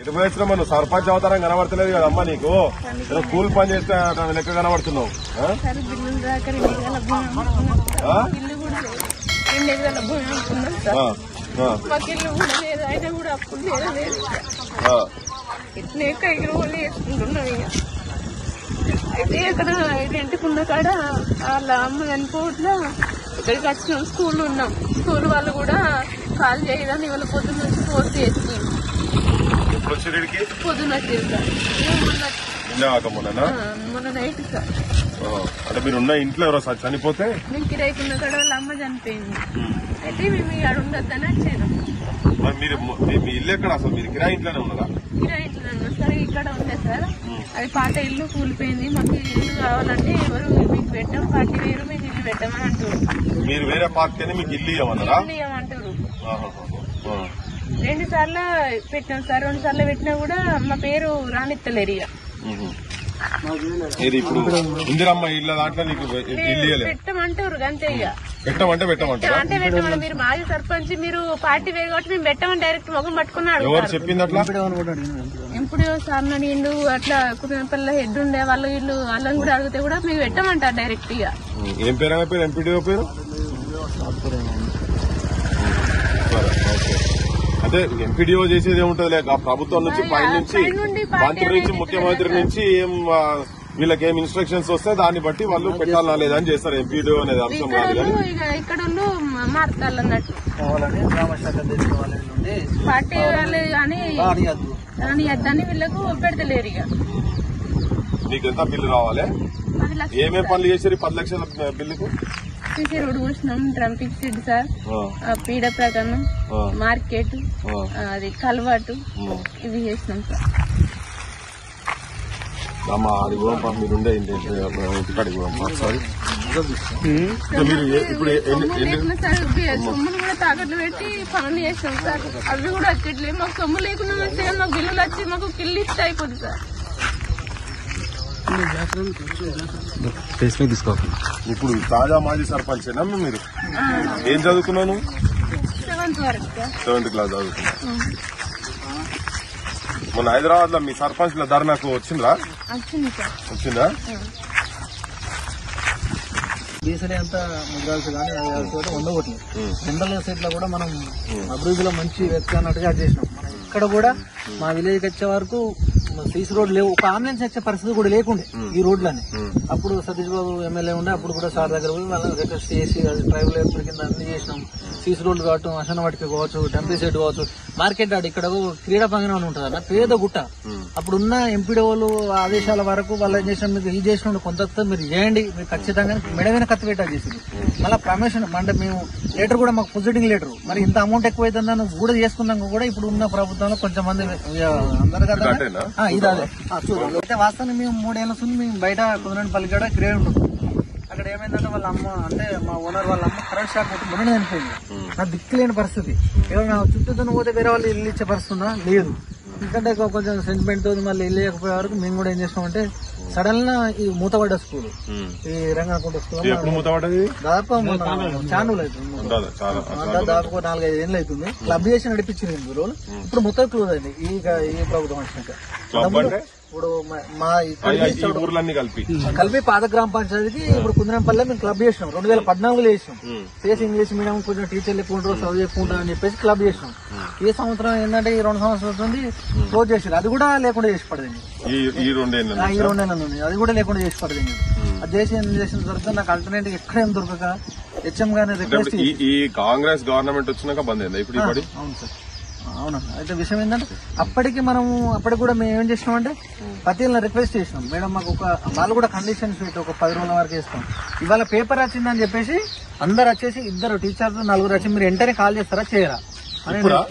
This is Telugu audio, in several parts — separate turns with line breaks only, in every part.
ఇరవై వచ్చిన మనం సర్పంచ్ అవతారం కనబడతలేదు కదమ్మా నీకు. కూలి పని చేస్తే లెక్క కనబడుతున్నావు.
అయితే అక్కడ ఇంటికున్న కాడ వాళ్ళ అమ్మ చనిపోవట్లా ఇక్కడికి వచ్చినాం. స్కూల్ ఉన్నాం. స్కూల్ వాళ్ళు కూడా కాల్ చేయదని ఇవాళ పొద్దున్న వచ్చి ఫోర్స్ చేసి పొద్దున్న మొన్న నైట్ సార్.
అంటే మీరున్న ఇంట్లో ఎవరో చనిపోతే
మేము కిరాయికున్న కాడ వాళ్ళ అమ్మ చనిపోయింది. అయితే మేము ఇక్కడ ఉండొద్దని వచ్చాను.
మీరు మీ ఇల్లు ఎక్కడ అసలు? మీరు కిరాయి ఇంట్లోనే ఉన్నారా?
కిరాయి ఇంట్లోనే ఉన్నాం సార్. ఇక్కడ ఉండే సార్ అది పాత ఇల్లు కూలిపోయింది. మాకు ఇల్లు కావాలంటే ఎవరు మీకు పెట్టాం, పార్టీ వేరు మీకు ఇల్లు పెట్టామని అంటారు.
మీరు వేరే పార్టీ మీకు ఇల్లు ఇవ్వమన్నారా?
ఇల్లు ఇవ్వమంటారు. 2 సార్లు పెట్టాం సార్. 2 సార్లు పెట్టినా కూడా మా పేరు రానిత్తలేరు. ఇక
ఇప్పుడు ఇందిరమ్మ ఇళ్ళ దాంట్లో నీకు
పెట్టమంటారు అంతే. ఇక
పెట్టమంటే
అంటే పెట్టమని మీరు మాజీ సర్పంచ్, మీరు పార్టీ వేరు కాబట్టి మేము పెట్టమని డైరెక్ట్ మొగం పట్టుకున్నాడు.
ఎవరు చెప్పింది అట్లా?
ఇప్పుడు సార్ అడిగిండు. అట్లా కుటుంబ హెడ్ ఉండే వాళ్ళు వీళ్ళు వాళ్ళని కూడా అడిగితే కూడా మీకు పెట్టమంటారు డైరెక్ట్. ఇక
ఏం పేరు పేరు ఎంపీడీఓ పేరు? అదే ఎంపీడీఓ చేసేది ఏముంటది లేక ప్రభుత్వం నుంచి పై నుంచి మంత్రి నుంచి ముఖ్యమంత్రి నుంచి ఏం వీళ్ళకి ఏం ఇన్స్ట్రక్షన్స్ వస్తే దాన్ని బట్టి వాళ్ళు పెట్టాలా లేదా అని చేస్తారు. ఎంపీడీఓ అనేది అంశం కాదు కానీ
ఇక్కడ మారుతారు అన్నట్టు పార్టీ వాళ్ళు కానీ రానియద్దని వీళ్ళకు పెడతలేరు. ఇక
మీకు ఎంత బిల్లు రావాలి? ఏమేమి పనులు చేశారు 10 లక్షల బిల్లుకు?
సీసీ రోడ్ కూర్చున్నాం, ట్రంపిక్ సిడ్ సార్, పీడ ప్రకారం, మార్కెట్, అది కలవాటు, ఇవి చేసినాం సార్.
అది కూడా మీరుండే ఇంటికాడికి ఒకసారి
సొమ్ములు కూడా తాకట్లు పెట్టి పనులు చేస్తాం సార్. అవి కూడా వచ్చేట్లేదు. మాకు సొమ్ము లేకుండా వస్తే మాకు బిల్లులు వచ్చి మాకు కిల్లు ఇస్తే అయిపోతుంది సార్.
ఇప్పుడు తాజా మాజీ సర్పంచ్ మీరు ఏం చదువుకున్నాను?
7th వరకు
7th క్లాస్ చదువుకున్నా. మొన్న హైదరాబాద్ లో మీ సర్పంచ్ ల ధర్నాకు వచ్చిందా? వచ్చిందా?
బీసీ అంతా ముద్రాల్సి కానీ ఉండవట్లేదు. జనరల్ సైట్ లో కూడా మనం అభివృద్ధిలో మంచి వ్యక్తి అన్నట్టుగా చేసినాం. మనం ఇక్కడ కూడా మా విలేజ్కి వచ్చే వరకు సీసీ రోడ్ లేవు. ఒక అంబులెన్స్ వచ్చే పరిస్థితి కూడా లేకుండే ఈ రోడ్లని. అప్పుడు సతీష్ బాబు ఎమ్మెల్యే ఉండే అప్పుడు కూడా సార్ దగ్గర పోయి వాళ్ళని రిక్వెస్ట్ చేసి అది ట్రైబల్ ఏర్పడి కింద అన్ని చేసినాం. సీసీ రోడ్లు కావచ్చు, అసనవాటికి కావచ్చు, టెంపరీ సెట్ కావచ్చు, మార్కెట్ ఆడు ఇక్కడ క్రీడా ప్రాంగణం ఉంటుంది అన్న పేద గుట్ట. అప్పుడున్న ఎంపీడీఓలు ఆదేశాల వరకు వాళ్ళు ఏం చేసినా మీకు ఈ చేసిన కొంత మీరు చేయండి, మీరు ఖచ్చితంగా మెడమైన కత్తి పెట్టా చేసింది. మళ్ళీ ప్రమోషన్ అంటే మేము లెటర్ కూడా మాకు ప్రొసీడింగ్ లెటర్ మరి ఇంత అమౌంట్ ఎక్కువైతుందని కూడా చేసుకున్నాక కూడా ఇప్పుడు ఉన్న ప్రభుత్వంలో కొంచెం మంది అందరు కదా ఇది అదే చూడండి. అయితే వాస్తవాన్ని మేము 3 ఏళ్ల నుంచి మేము బయట కుదరపల్లి కూడా క్రియేట్ ఉంటుంది. అక్కడ ఏమైందంటే వాళ్ళ అమ్మ అంటే మా ఓనర్ వాళ్ళ అమ్మ కరెంట్ షాక్ కొట్టి మొన్న చనిపోయింది. నాకు దిక్కులేని పరిస్థితి. ఎవరైనా చుట్టూ పోతే వేరే వాళ్ళు ఇల్లు ఇచ్చే పరిస్థితుందా? లేదు. ఎందుకంటే కొంచెం సెంటిమెంట్ తో మళ్ళీ ఇల్లు లేకపోయే వరకు మేము కూడా ఏం చేస్తామంటే సడన్ గా ఈ మూతపడ్డ స్కూల్ ఈ రంగనకుంట స్కూల్ దాదాపు ఛానల్ అవుతుంది. దాదాపు 4-5 ఏళ్ళు అవుతుంది. క్లబ్ చేసి నడిపించింది రోజులు. ఇప్పుడు మొత్తం క్లోజ్ అయింది ఈ ప్రభుత్వం వచ్చినాక. ఇప్పుడు మా కలిపి పాత గ్రామ పంచాయతీకి ఇప్పుడు కుందరంపల్లి మేము క్లబ్ చేసినాం. 2014లో చేసినాం. చేసి ఇంగ్లీష్ మీడియం కొంచెం టీచర్లు ఎక్కువ ఉంటారు, చదువు ఎక్కువ ఉంటారు అని చెప్పేసి క్లబ్ చేసినాం. ఈ సంవత్సరం ఏంటంటే ఈ 2 సంవత్సరాల నుండి క్లోజ్ చేసారు. అది కూడా లేకుండా చేసి పడింది. ఈ 2 ఏళ్ళ నుండి అది కూడా లేకుండా చేసి పడింది. అది చేసిన తర్వాత నాకు ఆల్టర్నేటివ్ ఎక్కడేం దొరకక హెచ్ఎం గారిని రిక్వెస్ట్
ఈ కాంగ్రెస్ గవర్నమెంట్ వచ్చినాక బంద్ అయింది ఇప్పుడు.
అవును సార్, అవునండి. అయితే విషయం ఏంటంటే అప్పటికి కూడా మేము ఏం చేసినామంటే ప్రతిని రిక్వెస్ట్ చేసినాం. మేడం మాకు వాళ్ళు కూడా కండిషన్స్ పెట్టి ఒక 10 రోజుల వరకు వేస్తాం. ఇవాళ పేపర్ వచ్చిందని చెప్పేసి అందరు వచ్చేసి 2 టీచర్లు 4 వచ్చి మీరు వెంటనే కాల్ చేస్తారా చేయరా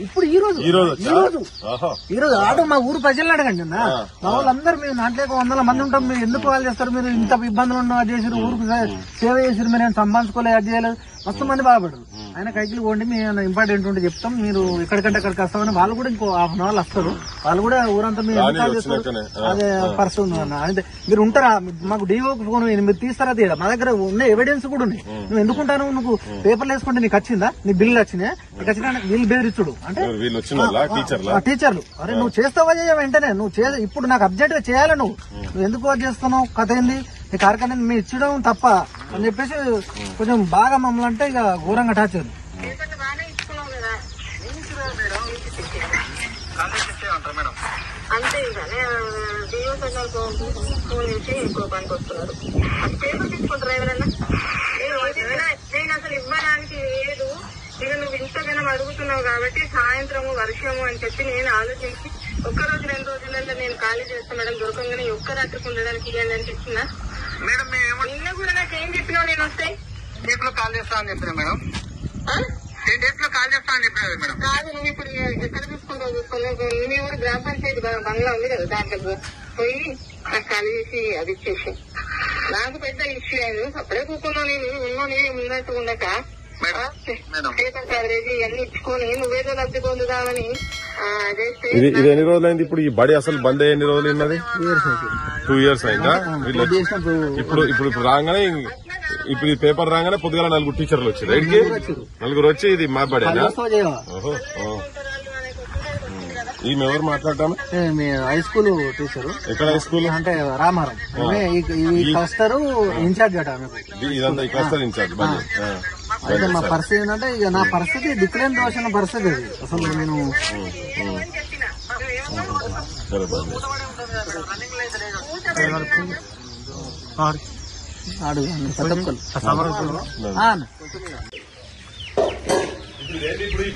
ఇప్పుడు ఈ రోజు ఆటో మా ఊరు ప్రజలను అడగండి అన్న. మా వాళ్ళందరూ మేము నాట్లేక 100 మంది ఉంటాం. మీరు ఎందుకు కాల్ చేస్తారు? మీరు ఇంత ఇబ్బందులు ఉన్నా అది చేసారు, ఊరికి సేవ చేసారు, మీరు ఏం సంపాదించుకోలేదు, అది చేయలేదు. మస్తు మంది బాధపడరు. ఆయన కైకిలు పోండి, మేము ఇంపార్టెంట్ ఉంటే చెప్తాం, మీరు ఎక్కడికంటే అక్కడికి వస్తామని వాళ్ళు కూడా ఇంకో హాఫ్ అన్ అవర్ వస్తారు. వాళ్ళు కూడా ఊరంతా మీరు అదే పర్సన్ అంటే మీరు ఉంటారా, మాకు డిఓ ఫోన్ మీరు తీస్తారా తీయడా, మా దగ్గర ఉన్న ఎవిడెన్స్ కూడా ఉన్నాయి. నువ్వు ఎందుకుంటాను, నువ్వు పేపర్లు వేసుకుంటే నీకు వచ్చిందా, నీ బిల్లు వచ్చినాయి, నీకు వచ్చినా వీళ్ళు బెదిరిచ్చుడు అంటే టీచర్లు. అరే నువ్వు చేస్తావా చేయ వెంటనే నువ్వు ఇప్పుడు నాకు అర్జెంట్ గా చేయాలి, నువ్వు ఎందుకు అది చేస్తున్నావు, కథ ఏంది, నీ కార్యక్రమం మీ ఇచ్చడం తప్ప అని చెప్పేసి కొంచెం బాగా మమ్మల్ని అంటే ఇక ఘోరంగా టార్చర్.
అంతే ఇక డిఓ ఫోన్ చేసి కోపానికి వస్తున్నారు. పేపర్ తీసుకుంటారా ఎవరన్నా? నేను అసలు ఇవ్వడానికి లేదు. ఇక నువ్వు ఇంతగానం అడుగుతున్నావు కాబట్టి సాయంత్రము వర్షము అని చెప్పి నేను ఆలోచించి ఒక్కరోజు 2 రోజులలో నేను ఖాళీ చేస్తాను మేడం, దొరకంగానే ఒక్క రాత్రికి ఉండడానికి ఇవ్వండి అని చెప్పిన మేడం. నిన్న కూడా నాకేం చెప్పినావు, నేను వస్తే డేట్ లో కాల్ చేస్తా అని చెప్పిన మేడం. డేట్ లో కాల్ చేస్తా అని చెప్పిన మేడం. కాదు, నువ్వు ఇప్పుడు ఎక్కడ చూసుకుంటావు చూసుకోలేదు. నీ ఊరు గ్రామ పంచాయతీ బంగ్లా ఉంది కదా, దాంట్లో పోయి నాకు ఖాళీ చేసి అది ఇచ్చేసి నాకు పెద్ద ఇష్యూ అయింది. అప్పుడే కూర్చున్నావు, నేను ఉన్నోని ఉన్నట్టు ఉండక పేపర్ కవరేజ్ ఇవన్నీ ఇచ్చుకొని నువ్వేదో లబ్ధి పొందుదామని చేస్తే.
ఇది ఎన్ని రోజులైంది ఇప్పుడు ఈ బడి అసలు బంద్ అయ్యి ఎన్ని రోజులు ఉన్నది? 2 years అయిందా? ఇప్పుడు రాగానే ఇప్పుడు ఈ పేపర్ రాగానే పొద్దుగాల 4 టీచర్లు వచ్చారు. రైట్కి 4 వచ్చి ఇది మా బడేనా? ఓహో. ఈమె ఎవరు మాట్లాడతాము?
High school teacher.
ఎక్కడ హై స్కూల్
అంటే రామారం వస్తారు ఇన్ఛార్జ్ అట.
ఇదంతా ఇక్కడ వస్తారు ఇన్ఛార్జ్.
అయితే మా పరిస్థితి ఏంటంటే ఇక నా పరిస్థితి దిక్కులేని దోషణ పరిస్థితి అది. అసలు నేను
ఇప్పుడు ఈ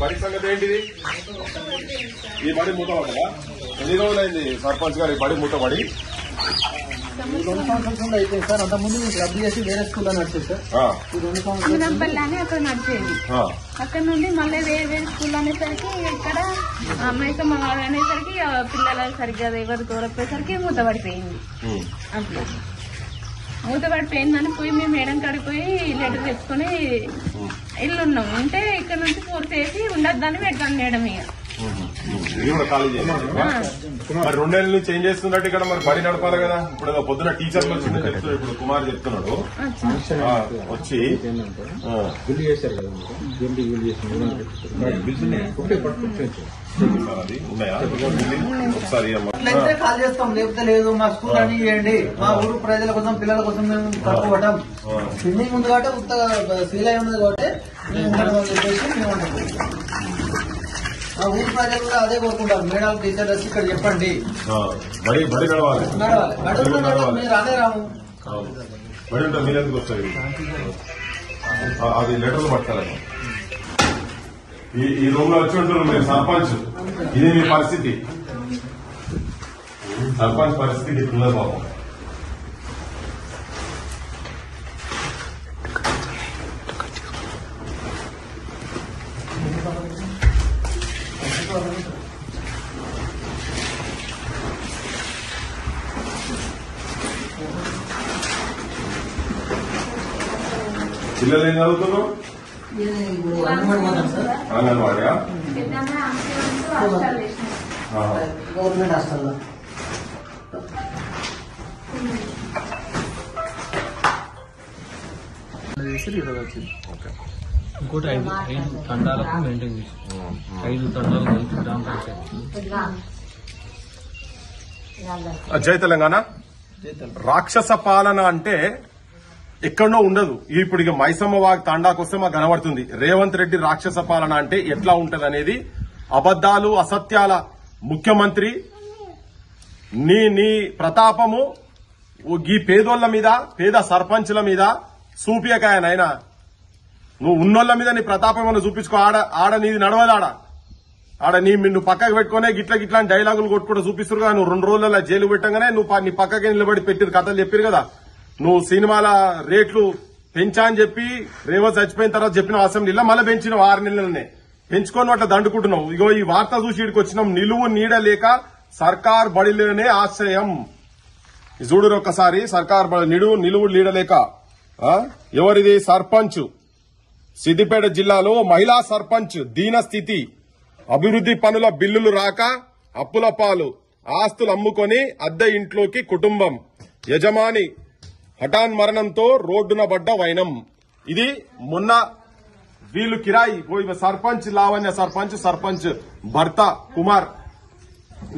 బడి సంగతి ఏంటిది? ఈ బడి మూతపడ్డా ఎన్ని రోజులైంది సర్పంచ్ గారు ఈ బడి మూతపడి?
2 సంవత్సరాలు అయిపోయింది సార్. అంతకుముందు రద్దు చేసి వేరే స్కూల్లో నడిచేది సార్.
అక్కడ నడిచేది. అక్కడ నుండి మళ్ళీ వేరే స్కూల్ అనేసరికి ఇక్కడ మైసమ్మ అనేసరికి పిల్లలు సరిగ్గా ఎవరు తోడకపోయేసరికి మూతపడిపోయింది. అట్లా మూతపడిపోయిందని పోయి మేము మేడం కాడికి పోయి లెటర్ తెచ్చుకుని ఇల్లు ఉన్నాం. ఉంటే ఇక్కడ నుంచి ఫోర్స్ చేసి ఉండొద్దని పెట్టాను మేడం. ఇక
ఖాళీ చేయాలి. మరి 2 ఏళ్ళ నుంచి ఏం చేస్తున్నట్టు ఇక్కడ మరి బడి నడపాలి కదా. ఇప్పుడు పొద్దున టీచర్లు వచ్చింది చెప్తూ ఇప్పుడు కుమార్ చెప్తున్నాడు వచ్చి బిల్లు చేశారు కదా, ఒకసారి
కాల్ చేస్తాం, లేకపోతే లేదు. మా స్కూల్ అని చేయండి, మా ఊరు ప్రజల కోసం పిల్లల కోసం మేము తక్కువటం స్విమ్మింగ్ ఉంది కాబట్టి ఉత్తగా సీలై ఉన్నది కాబట్టి మా ఊరు ప్రజలు కూడా అదే కోరుకుంటారు. మేడం టీచర్ వచ్చి ఇక్కడ చెప్పండి
బడి నడవాలి.
మీరు అదే రాము
బడి ఉంటారు. మీరు ఎందుకు వస్తారు? అది లెటర్లు పట్టాలి. ఈ రూమ్ లో వచ్చి ఉంటారు మీరు సర్పంచ్. ఇది మీ పరిస్థితి. సర్పంచ్ పరిస్థితి ఇట్లున్నది పాపం. పిల్లలు ఏం చదువుతున్నారు? అంగన్వాడియా?
గవర్నమెంట్ హాస్టల్లో.
ఇంకోటి 5 తండాలకు మెయింటైన్ చేసి 5 తండాలు కలిపి గ్రామ పంచాయతీ.
జై తెలంగాణ. రాక్షస పాలన అంటే ఎక్కడో ఉండదు. ఇప్పుడు ఇక మైసమ్మ వాగ్ తాండాకు వస్తే మాకు కనబడుతుంది. రేవంత్ రెడ్డి రాక్షస పాలన అంటే ఎట్లా ఉంటది అనేది. అబద్దాలు అసత్యాల ముఖ్యమంత్రి. నీ ప్రతాపము ఈ పేదోళ్ల మీద, పేద సర్పంచుల మీద చూపియకాయనైనా. నువ్వు ఉన్నోళ్ల మీద నీ ప్రతాపం ఏమన్నా చూపించుకో. ఆడ నీది నడవదాడ. ఆడ నువ్వు పక్కకు పెట్టుకునే గిట్లా డైలాగులు కొట్టుకుంటూ చూపిస్తారు కదా. నువ్వు 2 రోజుల జైలు పెట్టగానే నువ్వు నీ పక్కకి నిలబడి పెట్టిన కథలు చెప్పారు కదా. నువ్వు సినిమాల రేట్లు పెంచా అని చెప్పి రేవంత్ చచ్చిపోయిన తర్వాత చెప్పిన అసెంబ్లీలో మళ్ళీ పెంచినావు 6 నెలలనే. పెంచుకొని అట్లా దండుకుంటున్నావు. ఇగో ఈ వార్త చూసి ఇక్కడికి వచ్చినాం. నిలువు నీడ లేక సర్కార్ బడిలోనే ఆశ్రయం. చూడరు ఒక్కసారి. సర్కార్ నిలువు నీడ లేక ఎవరిది? సర్పంచ్ సిద్దిపేట జిల్లాలో మహిళా సర్పంచ్ దీనస్థితి. అభివృద్ది పనుల బిల్లులు రాక అప్పుల పాలు, ఆస్తులు అమ్ముకొని అద్దె ఇంట్లోకి కుటుంబం, యజమాని హఠాన్ మరణంతో రోడ్డున పడ్డ వైనం. ఇది మొన్న వీళ్ళు కిరాయి సర్పంచ్ లావణ్య సర్పంచ్ భర్త కుమార్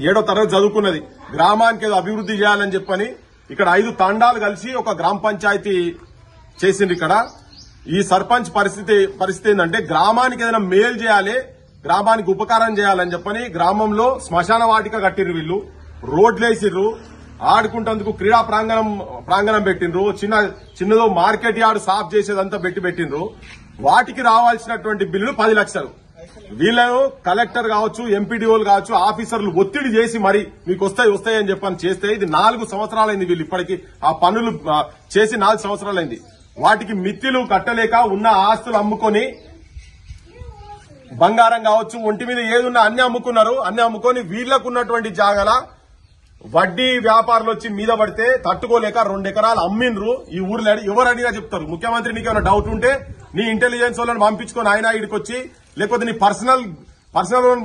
7వ తరగతి చదువుకున్నది. గ్రామానికి ఏదో అభివృద్ది చేయాలని చెప్పని ఇక్కడ 5 తండాలు కలిసి ఒక గ్రామ పంచాయతీ చేసింది. ఇక్కడ ఈ సర్పంచ్ పరిస్థితి ఏంటంటే గ్రామానికి ఏదైనా మేలు చేయాలి, గ్రామానికి ఉపకారం చేయాలని చెప్పని గ్రామంలో శ్మశాన వాటిక కట్టిర్రు. వీళ్ళు రోడ్లేసిర్రు, ఆడుకుంటందుకు క్రీడా ప్రాంగణం పెట్టిండ్రు, చిన్నదో మార్కెట్ యార్డ్ సాఫ్ చేసేదంతా పెట్టిండ్రు. వాటికి రావాల్సినటువంటి బిల్లులు 10 లక్షలు. వీళ్ళను కలెక్టర్ కావచ్చు, ఎంపీడీఓలు కావచ్చు, ఆఫీసర్లు ఒత్తిడి చేసి మరి మీకు వస్తాయి అని చెప్పని చేస్తే ఇది 4 సంవత్సరాలైంది. వీళ్ళు ఇప్పటికి ఆ పనులు చేసి 4 సంవత్సరాలైంది. వాటికి మిత్తిలు కట్టలేక ఉన్న ఆస్తులు అమ్ముకొని బంగారం కావచ్చు, ఒంటి మీద ఏదున్నా అన్ని అమ్ముకున్నారు. అన్ని అమ్ముకొని వీళ్లకున్నటువంటి జాగల వడ్డీ వ్యాపారులు వచ్చి మీద పడితే తట్టుకోలేక 2 ఎకరాలు అమ్మిండ్రు. ఈ ఊర్లో ఎవరు అడిగినా చెప్తారు. ముఖ్యమంత్రి నీకు ఏమైనా డౌట్ ఉంటే నీ ఇంటెలిజెన్స్ వాళ్ళని పంపించుకొని ఆయన ఇక్కడికి వచ్చి, లేకపోతే నీ పర్సనల్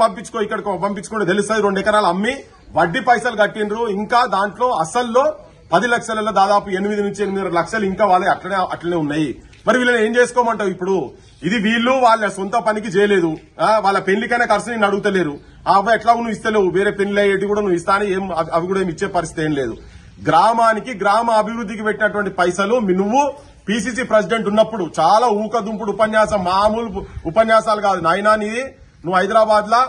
పంపించుకో, ఇక్కడికి పంపించుకుంటే తెలుస్తుంది. 2 ఎకరాలు అమ్మి వడ్డీ పైసలు కట్టిండ్రు. ఇంకా దాంట్లో అసల్లో 10 లక్షలలో దాదాపు 8 నుంచి 8.5 లక్షలు ఇంకా వాళ్ళే అట్లనే ఉన్నాయి. మరి వీళ్ళని ఏం చేసుకోమంటావు? ఇప్పుడు ఇది వీళ్ళు వాళ్ళ సొంత పనికి చేయలేదు, వాళ్ళ పెళ్లికైనా ఖర్చు నేను అడుగుతలేరు. అబ్బాయి ఎట్లా నువ్వు ఇస్తలేవు, వేరే పెళ్లి అయ్యేటి కూడా నువ్వు ఇస్తాను, అవి కూడా ఏమి ఇచ్చే పరిస్థితి ఏం లేదు. గ్రామానికి గ్రామ అభివృద్ధికి పెట్టినటువంటి పైసలు నువ్వు పీసీసీ ప్రెసిడెంట్ ఉన్నప్పుడు చాలా ఊకదుంపుడు ఉపన్యాసం, మామూలు ఉపన్యాసాలు కాదు నాయనా నీది. నువ్వు హైదరాబాద్ లా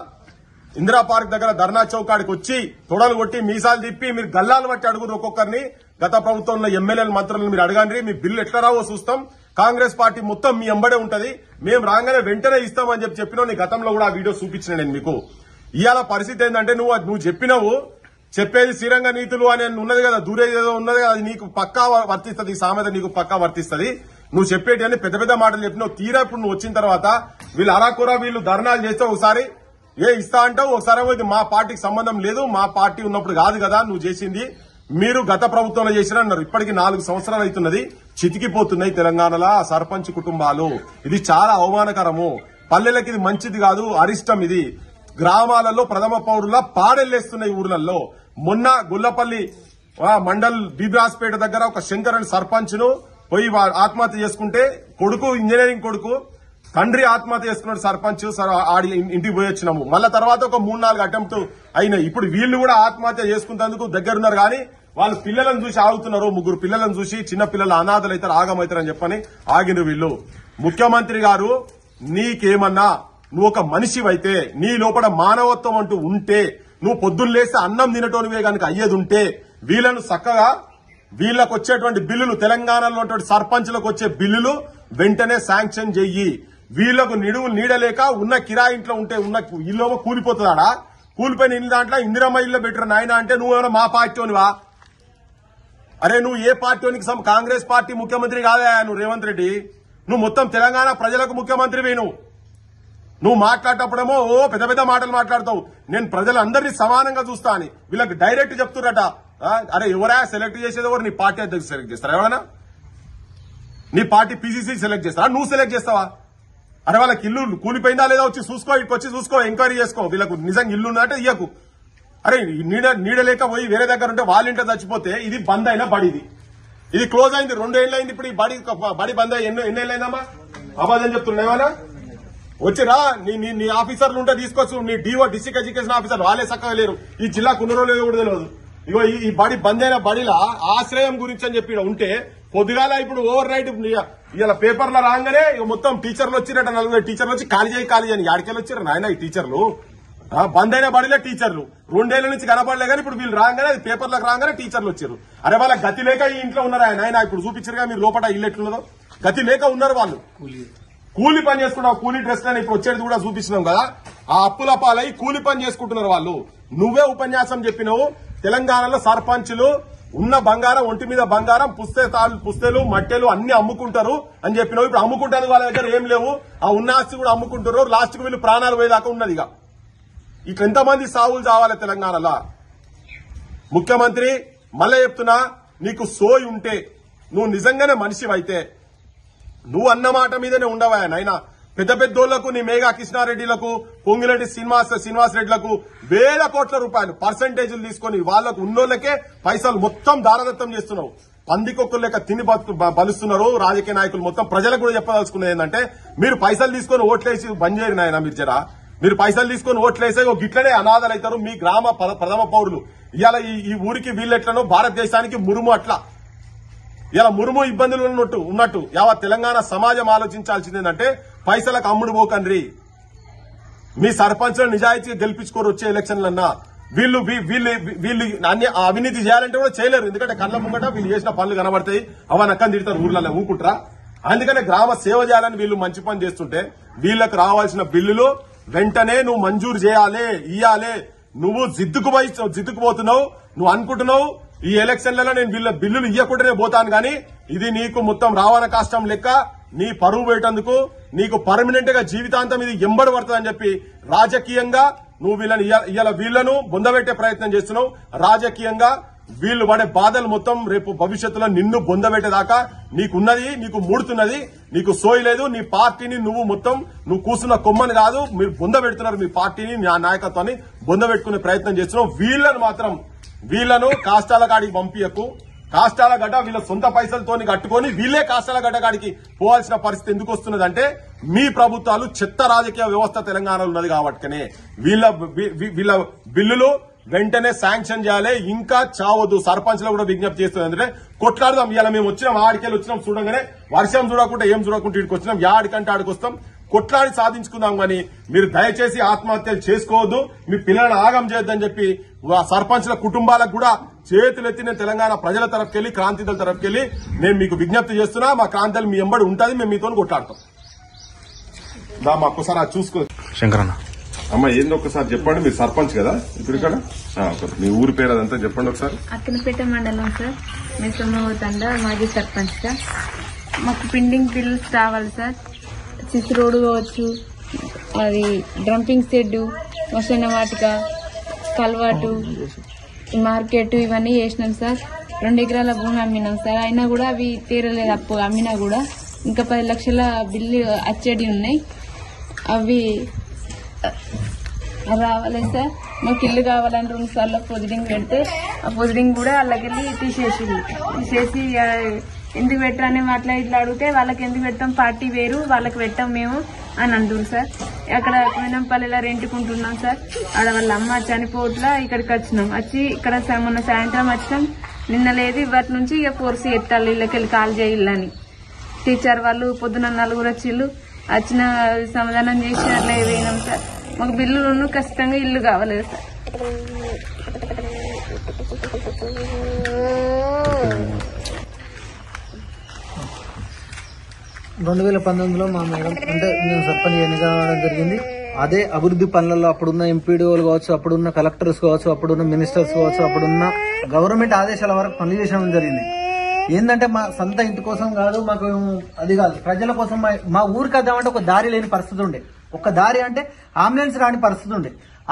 ఇందిరా పార్క్ దగ్గర ధర్నా చౌకాడికి వచ్చి తొడలు కొట్టి మీసాలు తిప్పి మీరు గల్లాలు బట్టి అడుగురు ఒక్కొక్కరిని. గత ప్రభుత్వంలో ఎమ్మెల్యేల మంత్రులను మీరు అడగండి, మీ బిల్లు ఎట్లా రావో చూస్తాం. కాంగ్రెస్ పార్టీ మొత్తం మీ ఎంబడే ఉంటది, మేము రాగానే వెంటనే ఇస్తామని చెప్పినావు. నీ గతంలో కూడా ఆ వీడియో చూపించిన నేను మీకు. ఇవాళ పరిస్థితి ఏంటంటే నువ్వు చెప్పినావు, చెప్పేది శ్రీరంగ నీతులు అని ఉన్నది కదా, దూరేది ఏదో ఉన్నది కదా, అది నీకు పక్కా వర్తిస్తుంది. ఈ సామెత నీకు పక్కా వర్తిస్తుంది. నువ్వు చెప్పేటి అని పెద్ద పెద్ద మాటలు చెప్పినావు. తీరా ఇప్పుడు నువ్వు వచ్చిన తర్వాత వీళ్ళు అరాకురా వీళ్ళు ధర్నాలు చేస్తే ఒకసారి ఇస్తా అంటావు, ఒకసారి ఇది మా పార్టీకి సంబంధం లేదు, మా పార్టీ ఉన్నప్పుడు కాదు కదా నువ్వు చేసింది, మీరు గత ప్రభుత్వంలో చేసిన అన్నారు. ఇప్పటికి 4 సంవత్సరాలు అవుతున్నది. చితికిపోతున్నాయి తెలంగాణలో సర్పంచ్ కుటుంబాలు. ఇది చాలా అవమానకరము. పల్లెలకి ఇది మంచిది కాదు, అరిష్టం. ఇది గ్రామాలలో ప్రథమ పౌరుల పాడెల్లేస్తున్నాయి ఊర్లలో. మొన్న గుల్లపల్లి మండల్ బీబ్రాస్పేట దగ్గర ఒక శంకర్ అని సర్పంచ్ ను పోయి ఆత్మహత్య చేసుకుంటే కొడుకు ఇంజనీరింగ్ కొడుకు, తండ్రి ఆత్మహత్య చేసుకున్నాడు. సర్పంచ్ ఆడి ఇంటికి పోయి వచ్చినాము. మళ్ళా తర్వాత ఒక 3-4 అటెంప్ట్ అయినాయి. ఇప్పుడు వీళ్ళు కూడా ఆత్మహత్య చేసుకున్నందుకు దగ్గరున్నారు. కానీ వాళ్ళు పిల్లలను చూసి ఆగుతున్నారు. 3 పిల్లలను చూసి చిన్న పిల్లలు అనాథలు అవుతారు, ఆగమవుతారని చెప్పని ఆగిన వీళ్ళు. ముఖ్యమంత్రి గారు నీకేమన్నా నువ్వు ఒక మనిషివైతే, నీ లోపల మానవత్వం అంటూ ఉంటే, నువ్వు పొద్దున్న లేస్తే అన్నం తినటోనివే కనుక అయ్యేది ఉంటే వీళ్ళను చక్కగా వీళ్ళకు వచ్చేటువంటి బిల్లులు, తెలంగాణలో సర్పంచ్లకు వచ్చే బిల్లులు వెంటనే శాంక్షన్ చెయ్యి. వీళ్లకు నిడువులు నీడలేక ఉన్న కిరాయి ఇంట్లో ఉంటే ఉన్న ఇల్లు కూలిపోతుందాడా? కూలిపోయిన ఇల్లు దాంట్లో ఇందిరమ్మ ఇల్లు పెట్టిన నాయన అంటే నువ్వేమైనా మా పార్టీనివా? అరే నువ్వు ఏ పార్టీనికి? కాంగ్రెస్ పార్టీ ముఖ్యమంత్రి కాదా నువ్వు రేవంత్ రెడ్డి? నువ్వు మొత్తం తెలంగాణ ప్రజలకు ముఖ్యమంత్రివి. నువ్వు మాట్లాడేటప్పుడేమో పెద్ద పెద్ద మాటలు మాట్లాడతావు. నేను ప్రజలందరినీ సమానంగా చూస్తా అని వీళ్ళకి డైరెక్ట్ చెప్తున్నట. అరే ఎవరా సెలెక్ట్ చేసేది? ఎవరు నీ పార్టీ అధ్యక్షుడు సెలెక్ట్ చేస్తారా? ఎవరైనా నీ పార్టీ పీసీసీ సెలెక్ట్ చేస్తారా? నువ్వు సెలెక్ట్ చేస్తావా? అరే వాళ్ళకి ఇల్లు కూలిపోయిందా లేదా వచ్చి చూసుకో, ఇటు వచ్చి చూసుకో, ఎంక్వైరీ చేసుకో. వీళ్ళకు నిజంగా ఇల్లు ఉన్నట్టే ఇయ్యకు. అరే నీడలేక పోయి వేరే దగ్గర ఉంటే వాళ్ళ ఇంట్లో చచ్చిపోతే ఇది బంద్ అయిన బడిది, ఇది క్లోజ్ అయింది. 2 ఏళ్ళు అయింది. ఇప్పుడు ఈ బడి బంద్ అయ్యి ఎన్ని ఏళ్ళు అయిందమ్మా? అబద్ధం చెప్తున్నావా? వచ్చిరా నీ ఆఫీసర్లు ఉంటే తీసుకోవచ్చు. నీ డిస్ట్రిక్ట్ ఎడ్యుకేషన్ ఆఫీసర్ వాళ్ళే చక్కగా లేరు. ఈ జిల్లాకు ఉన్నారో లేదో కూడా తెలియదు. ఇగో ఈ బడి బంద్ అయిన బడిలా ఆశ్రయం గురించి అని చెప్పి ఉంటే పొద్దుగాల ఇప్పుడు ఓవర్ నైట్ ఇలా పేపర్లో రాగానే మొత్తం టీచర్లు వచ్చినట్టు 40 టీచర్లు వచ్చి ఖాళీ చేయని యాడికెళ్ళి వచ్చారు నాయన ఈ టీచర్లు? బంద్ అయిన బడిలే టీచర్లు 2 ఏళ్ల నుంచి కనపడలే. కానీ ఇప్పుడు వీళ్ళు రాగానే అది పేపర్లకు రాగానే టీచర్లు వచ్చారు. అరే వాళ్ళ గతి లేక ఈ ఇంట్లో ఉన్నారు. ఆయన ఇప్పుడు చూపించారుగా మీరు లోపల ఇల్లు ఎట్లున్నదో. గతి లేక ఉన్నారు వాళ్ళు. కూలి పని చేసుకుంటాం, కూలీ డ్రెస్ అని ఇప్పుడు వచ్చేది కూడా చూపించినాం కదా. ఆ అప్పుల పాలై కూలి పని చేసుకుంటున్నారు వాళ్ళు. నువ్వే ఉపన్యాసం చెప్పినావు. తెలంగాణలో సర్పంచులు ఉన్న బంగారం, ఒంటి మీద బంగారం, పుస్తెలు మట్టెలు అన్ని అమ్ముకుంటారు అని చెప్పినావు. ఇప్పుడు అమ్ముకుంటారు, వాళ్ళ దగ్గర ఏం లేవు. ఆ ఉన్న ఆస్తి కూడా అమ్ముకుంటారు. లాస్ట్ కు వీళ్ళు ప్రాణాలు పోయేదాకా ఉన్నది. ఇక ఇట్లా ఎంతమంది సావులు చావాలి తెలంగాణలో? ముఖ్యమంత్రి మళ్ళీ చెప్తున్నా, నీకు సోయి ఉంటే, నువ్వు నిజంగానే మనిషివైతే నువ్వు అన్న మాట మీదనే ఉండవా నాయన. పెద్ద పెద్దోళ్లకు నీ మేఘా కృష్ణారెడ్డిలకు పొంగిరెడ్డి శ్రీనివాస్ రెడ్డిలకు వేల కోట్ల రూపాయలు పర్సంటేజీలు తీసుకొని వాళ్లకు ఉన్నోళ్లకే పైసలు మొత్తం దారదత్తం చేస్తున్నావు. పందికొక్కులు లెక్క తిని బలుస్తున్నారు రాజకీయ నాయకులు. మొత్తం ప్రజలకు కూడా చెప్పదలుచుకున్నది ఏంటంటే మీరు పైసలు తీసుకొని ఓట్లేసి బంద్ చేయరు నాయన. మీరు జరా మీరు పైసలు తీసుకొని ఓట్లేసే గిట్లనే అనాథలు అవుతారు మీ గ్రామ ప్రథమ పౌరులు. ఇవాళ ఈ ఊరికి వీళ్ళెట్లనో భారతదేశానికి మురుము అట్లా. ఇలా మురుము ఇబ్బందులు ఉన్నట్టు యావత్ తెలంగాణ సమాజం ఆలోచించాల్సింది ఏంటంటే పైసలకు అమ్ముడు పోకండ్రి. మీ సర్పంచ్లను నిజాయితీగా గెలిపించుకోరు వచ్చే ఎలక్షన్లన్నా. వీళ్ళు అవినీతి చేయాలంటే కూడా చేయలేరు. ఎందుకంటే కళ్ళ ముంగట వీళ్ళు చేసిన పనులు కనబడతాయి. అవన్నీ అక్కని తిడతారు ఊర్లలో ఊకుంటారా. అందుకనే గ్రామ సేవ చేయాలని వీళ్ళు మంచి పని చేస్తుంటే వీళ్ళకు రావాల్సిన బిల్లులు వెంటనే నువ్వు మంజూరు చేయాలి, ఇయ్యాలి. నువ్వు జిద్దుకుపోతున్నావు. నువ్వు అనుకుంటున్నావు ఈ ఎలక్షన్లలో నేను వీళ్ళ బిల్లులు ఇయ్యకుండానే పోతాను కానీ ఇది నీకు మొత్తం రావణ కష్టం లెక్క నీ పరువు పెట్టేందుకు నీకు పర్మనెంట్ గా జీవితాంతం ఇది ఎంబడి పడుతుందని చెప్పి రాజకీయంగా నువ్వు వీళ్లను బొందబెట్టే ప్రయత్నం చేస్తున్నావు. రాజకీయంగా వీళ్ళు పడే బాధలు మొత్తం రేపు భవిష్యత్తులో నిన్ను బొందబెట్టేదాకా నీకున్నది, నీకు మూడుతున్నది, నీకు సోయలేదు. నీ పార్టీని నువ్వు కూర్చున్న కొమ్మని కాదు మీరు బొందబెడుతున్నారు. మీ పార్టీని నాయకత్వాన్ని బొందబెట్టుకునే ప్రయత్నం చేస్తున్నావు. వీళ్లను కాష్టాల కాడికి పంపియకు. కాష్టాల గడ్డ వీళ్ళ సొంత పైసలతోని కట్టుకొని వీళ్లే కాష్టాల గడ్డ కాడికి పోవాల్సిన పరిస్థితి ఎందుకు వస్తున్నదంటే మీ ప్రభుత్వాలు చెత్త రాజకీయ వ్యవస్థ తెలంగాణలో ఉన్నది కాబట్టినే వీళ్ళ బిల్లులు వెంటనే శాంక్షన్ చేయాలి. ఇంకా చావద్దు. సర్పంచ్లు కూడా విజ్ఞప్తి చేస్తుంది. అంటే కొట్లాడదాం. ఇలా మేము వచ్చినాం ఆడికెళ్ళి వచ్చినాం చూడంగానే వర్షం చూడకుండా ఏం చూడకుండా ఇక్కడికి వచ్చినాం. ఆడికంటే ఆడికి వస్తాం. కొట్లాడి సాధించుకుందాం కానీ మీరు దయచేసి ఆత్మహత్యలు చేసుకోవద్దు. మీ పిల్లలను ఆగం చేయొద్దని చెప్పి సర్పంచ్ల కుటుంబాలకు కూడా చేతులెత్తి నేను తెలంగాణ ప్రజల తరఫుకెళ్లి క్రాంతిదళ తరఫుకెళ్లి నేను మీకు విజ్ఞప్తి చేస్తున్నా. మా క్రాంతిదళం మీ ఎంబడి ఉంటుంది. మేము మీతో కొట్లాడతాం. మా ఒక్కసారి అది చూసుకో
శంకరన్న.
అమ్మ ఏందో ఒకసారి చెప్పండి. మీరు సర్పంచ్ కదా ఇప్పుడు ఇక్కడ. మీ ఊరి పేరు అదంతా చెప్పండి ఒకసారి.
అక్కనపేట మండలం సార్. మెసమవుతండ మాజీ సర్పంచ్ సార్. మాకు పిండింగ్ బిల్స్ రావాలి సార్. సిసి రోడ్డు కావచ్చు, అది డ్రంపింగ్ షెడ్, శ్మశాన వాటిక, కల్వాటు, మార్కెట్ ఇవన్నీ చేసినాం సార్. 2 ఎకరాల భూమి అమ్మినాం సార్. అయినా కూడా అవి తీరలేదు. అప్పు అమ్మినా కూడా ఇంకా 10 లక్షల బిల్లు వచ్చేటి ఉన్నాయి. అవి రావాలి సార్. మాకు ఇల్లు కావాలని 2 సార్లు పొజిడింగ్ పెడితే ఆ పొజిడింగ్ కూడా వాళ్ళకెళ్ళి తీసేసి ఎందుకు పెట్టారని అట్లా ఇట్లా అడిగితే వాళ్ళకి ఎందుకు పెట్టాం, పార్టీ వేరు, వాళ్ళకి పెట్టాం మేము అని అంటున్నారు సార్. అక్కడ కోయినంపల్లిలో రెంట్కుంటున్నాం సార్. ఆడ వాళ్ళ అమ్మ చనిపోట్లా ఇక్కడికి వచ్చినాం. వచ్చి ఇక్కడ మొన్న సాయంత్రం వచ్చినాం. నిన్న లేదు ఇవాటి నుంచి ఇక ఫోర్స్ ఎత్తాలి ఇళ్ళకెళ్ళి కాల్ చేయాలని. టీచర్ వాళ్ళు పొద్దున 4 వచ్చిళ్ళు వచ్చిన సమాధానం చేసి అట్లా వేయినాం సార్. మాకు బిల్లులు ఖచ్చితంగా ఇల్లు కావాలి సార్.
2019లో మా మేడం అంటే నేను సర్పంచ్ ఎన్నిక కావడం జరిగింది. అదే అభివృద్ధి పనులలో అప్పుడున్న ఎంపీడీఓలు కావచ్చు, అప్పుడున్న కలెక్టర్స్ కావచ్చు, అప్పుడున్న మినిస్టర్స్ కావచ్చు, అప్పుడున్న గవర్నమెంట్ ఆదేశాల వరకు పనులు చేయడం జరిగింది. ఏంటంటే మా సొంత ఇంటి కోసం కాదు, మాకు అది కాదు, ప్రజల కోసం. మా ఊరికి వద్దామంటే ఒక దారి లేని పరిస్థితి ఉండే. ఒక దారి అంటే అంబులెన్స్ రాని పరిస్థితి ఉండే.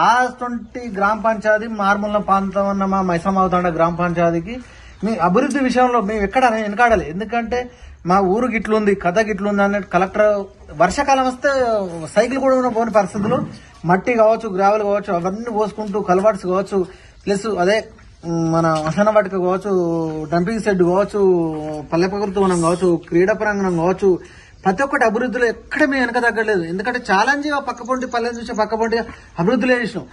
ఆ 20 గ్రామ పంచాయతీ మార్మూల ప్రాంతం అన్న మా మైసమవుతాండ గ్రామ పంచాయతీకి మీ అభివృద్ధి విషయంలో మేము ఎక్కడ వెనకాడాలి. ఎందుకంటే మా ఊరు గిట్లుంది, కథ గిట్లుంది అన్నట్టు కలెక్టర్ వర్షాకాలం వస్తే సైకిల్ కూడా పోని పరిస్థితులు, మట్టి కావచ్చు, గ్రావెల్ కావచ్చు, అవన్నీ పోసుకుంటూ కల్వర్ట్స్ కావచ్చు, ప్లస్ అదే మన శ్మశాన వాటిక కావచ్చు, డంపింగ్ షెడ్ కావచ్చు, పల్లె ప్రకృతి వనం కావచ్చు, క్రీడా ప్రాంగణం కావచ్చు, ప్రతి ఒక్కటి అభివృద్ధిలో ఎక్కడ మేము వెనక తగ్గలేదు. ఎందుకంటే ఛాలెంజ్ పక్కపొంటి పల్లెని చూసి పక్కపొంటి అభివృద్ధిలో చేసినాం.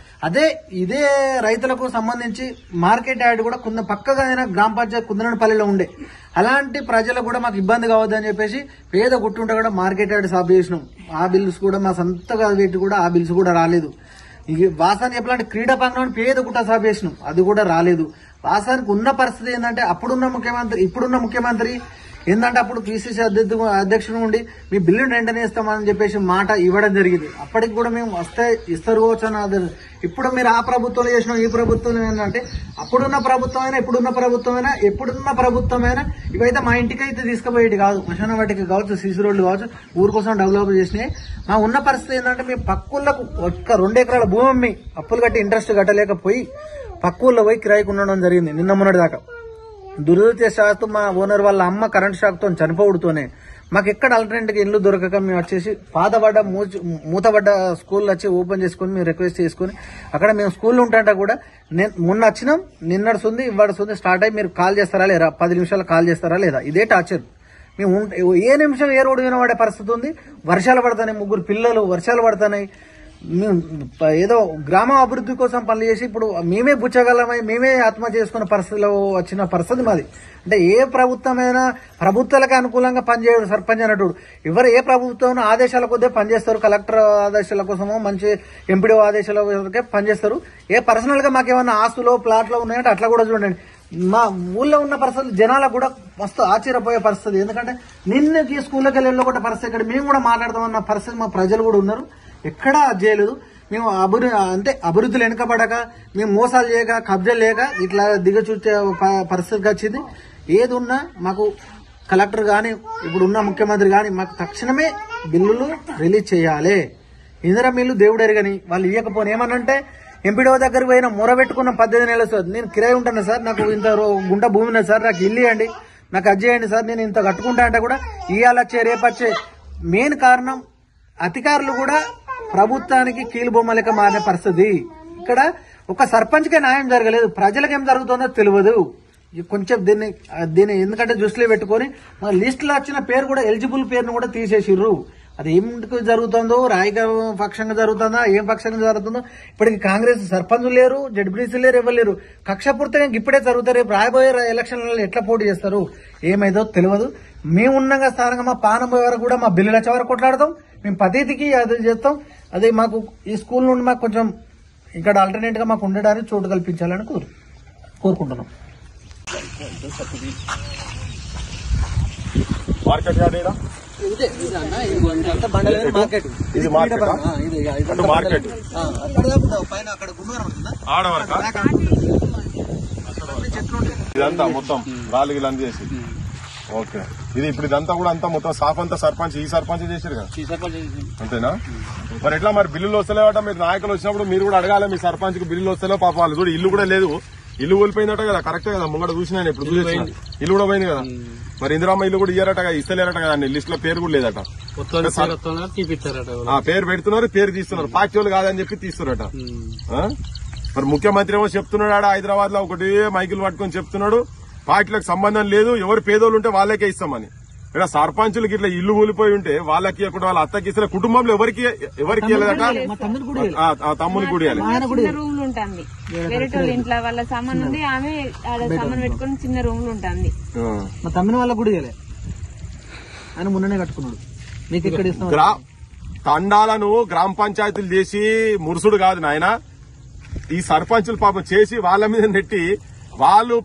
ఇదే రైతులకు సంబంధించి మార్కెట్ యార్డ్ కూడా కొంత పక్కగా అయినా గ్రామ పంచాయతీ కుందనపల్లిలో ఉండే. అలాంటి ప్రజలకు కూడా మాకు ఇబ్బంది కావద్దని చెప్పేసి పేద గుట్టుంటే కూడా మార్కెట్ యార్డ్ సాఫ్ చేసినాం. ఆ బిల్స్ కూడా మా సొంతగా పెట్టి కూడా ఆ బిల్స్ కూడా రాలేదు. వాసానికి ఎప్పుడంటే క్రీడా ప్రాంగణం పేద గుట్ట సాఫ్ చేసినాం, అది కూడా రాలేదు. వాసానికి ఉన్న పరిస్థితి ఏంటంటే ఇప్పుడున్న ముఖ్యమంత్రి ఏంటంటే అప్పుడు పిసిసి అధ్యక్షుడు ఉండి మీ బిల్లును వెంటనే ఇస్తామని చెప్పేసి మాట ఇవ్వడం జరిగింది. అప్పటికి కూడా మేము వస్తే ఇస్తారు కావచ్చు అని. ఇప్పుడు మీరు ఆ ప్రభుత్వంలో చేసినాం, ఈ ప్రభుత్వంలో ఏంటంటే అప్పుడున్న ప్రభుత్వమైనా ఎప్పుడున్న ప్రభుత్వమైనా ఇవైతే మా ఇంటికి అయితే తీసుకుపోయేది కాదు. శ్మశాన వాటికి కావచ్చు, సీసీ రోడ్లు కావచ్చు, ఊరి కోసం డెవలప్ చేసినాయి. మా ఉన్న పరిస్థితి ఏంటంటే మేము పక్కుళ్ళకు ఒక్క 2 ఎకరాల భూమి అమ్మి అప్పులు కట్టి ఇంట్రెస్ట్ కట్టలేకపోయి పక్కుల్లో పోయి కిరాయికి ఉండడం జరిగింది నిన్న మొన్నటి దాకా. దురదృష్టవశాత్తు మా ఓనర్ వాళ్ళ అమ్మ కరెంట్ షాక్ తో చనిపోవడంతోనే మాకు ఎక్కడ ఆల్టర్నేటివ్ ఇల్లు దొరకక మేము వచ్చేసి పాతబడ్డ మూతబడ్డ స్కూల్ వచ్చి ఓపెన్ చేసుకుని మేము రిక్వెస్ట్ చేసుకుని అక్కడ మేము స్కూల్లో ఉంటే కూడా మొన్న వచ్చినాం, నిన్నడుస్తుంది ఇవ్వడుస్తుంది స్టార్ట్ అయ్యి మీరు కాల్ చేస్తారా లేదా, 10 నిమిషాలు కాల్ చేస్తారా లేదా, ఇదే టార్చర్. మేము ఏ నిమిషం ఏ రోడ్డు వినబడే పరిస్థితి ఉంది. వర్షాలు పడుతున్నాయి, 3 పిల్లలు వర్షాలు పడుతున్నాయి. మేము ఏదో గ్రామ అభివృద్ధి కోసం పనులు చేసి ఇప్పుడు మేమే బుచ్చగలమై మేమే ఆత్మహత్య చేసుకున్న పరిస్థితిలో వచ్చిన పరిస్థితి మాది. అంటే ఏ ప్రభుత్వమైనా ప్రభుత్వాలకు అనుకూలంగా పనిచేయడు సర్పంచ్ అన్నట్టు. ఎవరు ఏ ప్రభుత్వం ఆదేశాల కొద్దే పనిచేస్తారు, కలెక్టర్ ఆదేశాల కోసమో మంచి ఎంపీడీ ఆదేశాల కోసమే పనిచేస్తారు. ఏ పర్సనల్ గా మాకేమన్నా ఆస్తులు ప్లాట్లు ఉన్నాయంటే అట్లా కూడా చూడండి. మా ఊళ్ళో ఉన్న పరిస్థితులు జనాలకు కూడా మస్తు ఆశ్చర్యపోయే పరిస్థితి. ఎందుకంటే నిన్నకి స్కూల్లోకి వెళ్ళి కూడా పరిస్థితి ఇక్కడ మేము కూడా మాట్లాడదామన్న పరిస్థితి మా ప్రజలు కూడా ఉన్నారు. ఎక్కడా చేయలేదు. మేము అభివృద్ధిలో వెనుకబడక మేము మోసాలు చేయక కబ్జాలు లేక ఇట్లా దిగచూచే పరిస్థితికి వచ్చింది. ఏది ఉన్నా మాకు కలెక్టర్ గాని ఇప్పుడు ఉన్న ముఖ్యమంత్రి గాని మాకు తక్షణమే బిల్లులు రిలీజ్ చేయాలి. ఇందిరా మిల్లు దేవుడెరగని వాళ్ళు ఇవ్వకపోని ఏమనంటే ఎంపీడీఓ దగ్గరికి పోయిన మొరబెట్టుకున్న 18 నెలలు సార్, నేను కిరాయి ఉంటాను సార్, నాకు ఇంత గుంట భూమి ఉన్నది సార్, నాకు ఇల్లు ఇవ్వండి, నాకు అది చేయండి సార్, నేను ఇంత కట్టుకుంటా అంటే కూడా ఇయ్యాలొచ్చే రేపొచ్చే. మెయిన్ కారణం అధికారులు కూడా ప్రభుత్వానికి కీలుబొమ్మ లెక్క మారిన పరిస్థితి. ఇక్కడ ఒక సర్పంచ్కే న్యాయం జరగలేదు, ప్రజలకు ఏం జరుగుతుందో తెలియదు. కొంచెం దీన్ని ఎందుకంటే దృష్టిలో పెట్టుకుని మన లిస్ట్ లో వచ్చిన పేరు కూడా ఎలిజిబుల్ పేరును కూడా తీసేసిర్రు. అది ఏమిటికి జరుగుతుందో, రాజకీయ పక్షంగా జరుగుతుందా ఏం పక్షంగా జరుగుతుందో. ఇప్పటికి కాంగ్రెస్ సర్పంచులు లేరు, జడ్పీటీసీ లేరు, ఎవరు లేరు. కక్షపూర్తిగా ఇప్పుడే జరుగుతారు. రేపు రాబోయే ఎలక్షన్లలో ఎట్లా పోటీ చేస్తారు ఏమైందో తెలియదు. మేము ఉన్నంగా స్థానంగా మా పానం వరకు కూడా మా బిల్లుల చివరకు కొట్లాడతాం. మేము పద్ధతికి అది చేస్తాం. అదే మాకు ఈ స్కూల్ నుండి మాకు కొంచెం ఇక్కడ ఆల్టర్నేట్ గా మాకు ఉండడానికి చోటు కల్పించాలని కోరుకుంటున్నాం.
మార్కెట్ యార్డ్ ఇది మార్కెట్ మార్కెట్ ఆడవరక ఇదంతా మొత్తం రాళ్ళు గిల్లు చేసి ఓకే. ఇది ఇప్పుడు ఇదంతా కూడా అంతా మొత్తం సాఫ్ అంతా సర్పంచ్ ఈ సర్పంచ్ చేశారు కదా, అంతేనా? మరి ఎట్లా మరి బిల్లులు వస్తలేవట? మీరు నాయకులు వచ్చినప్పుడు మీరు కూడా అడగాలి మీ సర్పంచ్ కి బిల్లులు వస్తలేవు. పాప వాళ్ళు చూడు ఇల్లు కూడా లేదు, ఇల్లు కోల్పోయిందట కదా, కరెక్టే కదా? ముంగట చూసినా ఇప్పుడు ఇల్లు కూడా పోయింది కదా. మరి ఇందిరామ్మ ఇల్లు కూడా ఇయ్యారట కదా, ఇస్తలేరట కదా, లిస్ట్ లో పేరు కూడా లేదట. పేరు పెడుతున్నారు, పేరు తీస్తున్నారు, పార్టీ వాళ్ళు కాదని చెప్పి తీస్తున్నారట. మరి ముఖ్యమంత్రి ఏమో చెప్తున్నాడు హైదరాబాద్ లో ఒకటి మైకులు పట్టుకొని చెప్తున్నాడు పార్టీలకు సంబంధం లేదు, ఎవరు పేదోళ్ళు ఉంటే వాళ్ళకే ఇస్తామని. ఇక్కడ సర్పంచులకి ఇట్లా ఇల్లు కూలిపోయి ఉంటే వాళ్ళకి ఇవ్వకుండా వాళ్ళ అత్తకి ఇస్తే కుటుంబంలో ఎవరికి ఇవ్వలేదట. తమ్ముని కూడా
రూమ్లు ఉంటుంది వేరే ఇంట్లో వాళ్ళ సామాన్ ఉంది, ఆమె సామాన్ పెట్టుకుని చిన్న రూమ్ లో ఉంటుంది.
మా తమ్మిన వాళ్ళకి కూడా ఇవ్వలే, ఆయన మొన్ననే కట్టుకున్నాడు. మీకు ఇక్కడ ఇస్తాం.
తండాలను గ్రామ పంచాయతీలు చేసి మురుసుడు కాదు నాయన, ఈ సర్పంచులు పాపం చేసి వాళ్ళ మీద నెట్టి వాళ్ళు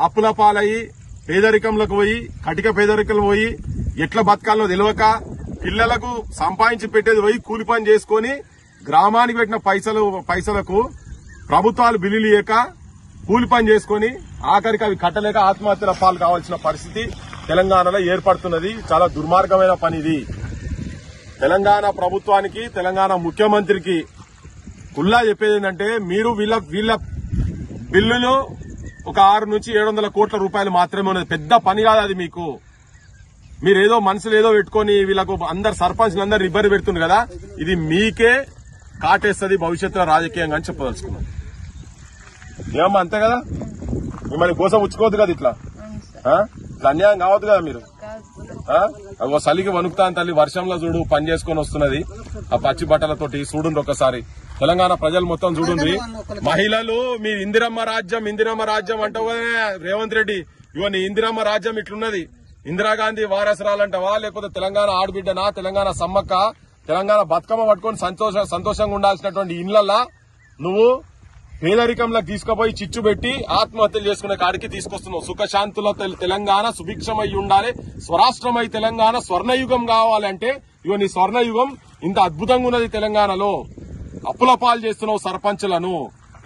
అప్పుల పాలయ్యి పేదరికంలోకి పోయి కటిక పేదరికంలో పోయి ఎట్లా బతకాలో తెలియక పిల్లలకు సంపాదించి పెట్టేది పోయి కూలి పని చేసుకుని గ్రామానికి పెట్టిన పైసలకు ప్రభుత్వాలు బిల్లులు ఇయ్యక కూలి పని చేసుకుని ఆఖరికి అవి కట్టలేక ఆత్మహత్యల పాలు కావాల్సిన పరిస్థితి తెలంగాణలో ఏర్పడుతున్నది. చాలా దుర్మార్గమైన పని ఇది. తెలంగాణ ప్రభుత్వానికి తెలంగాణ ముఖ్యమంత్రికి కుల్లా చెప్పేది ఏంటంటే మీరు వీళ్ళ బిల్లులు ఒక 600 నుంచి 700 కోట్ల రూపాయలు మాత్రమే ఉన్నది, పెద్ద పని కాదు అది. మీకు మీరేదో మనసులో ఏదో పెట్టుకుని వీళ్ళకు అందరు సర్పంచ్లు అందరు ఇబ్బంది పెడుతున్నారు కదా, ఇది మీకే కాటేస్తుంది భవిష్యత్తులో రాజకీయంగా అని చెప్పదలుచుకున్నాం. ఏమమ్మా అంతే కదా, మిమ్మల్ని కోసం ఉచ్చుకోవద్దు కదా, ఇట్లా అన్యాయం కావద్దు కదా. మీరు చలికి వణుకుతాను తల్లి, వర్షంలో చూడు పని చేసుకుని వస్తున్నది ఆ పచ్చి బట్టలతోటి. చూడండి ఒకసారి తెలంగాణ ప్రజలు మొత్తం చూడండి. మహిళలు మీ ఇందిరమ్మ రాజ్యం అంటావు కదా రేవంత్ రెడ్డి, ఇవన్నీ ఇందిరమ్మ రాజ్యం ఇట్లున్నది. ఇందిరాగాంధీ వారసురాలంటావా లేకపోతే తెలంగాణ ఆడబిడ్డనా, తెలంగాణ సమ్మక్క, తెలంగాణ బతుకమ్మ పట్టుకొని సంతోషంగా ఉండాల్సినటువంటి ఇళ్లల్లా నువ్వు పేదరికంలోకి తీసుకుపోయి చిచ్చు పెట్టి ఆత్మహత్యలు చేసుకునే కాడికి తీసుకొస్తున్నావు. సుఖశాంతుల తెలంగాణ సుభిక్షమై ఉండాలి, స్వరాష్ట్రమై తెలంగాణ స్వర్ణయుగం కావాలంటే ఇగో నీ స్వర్ణయుగం ఇంత అద్భుతంగా ఉన్నది. తెలంగాణలో అప్పుల పాలు చేస్తున్నావు సర్పంచులను.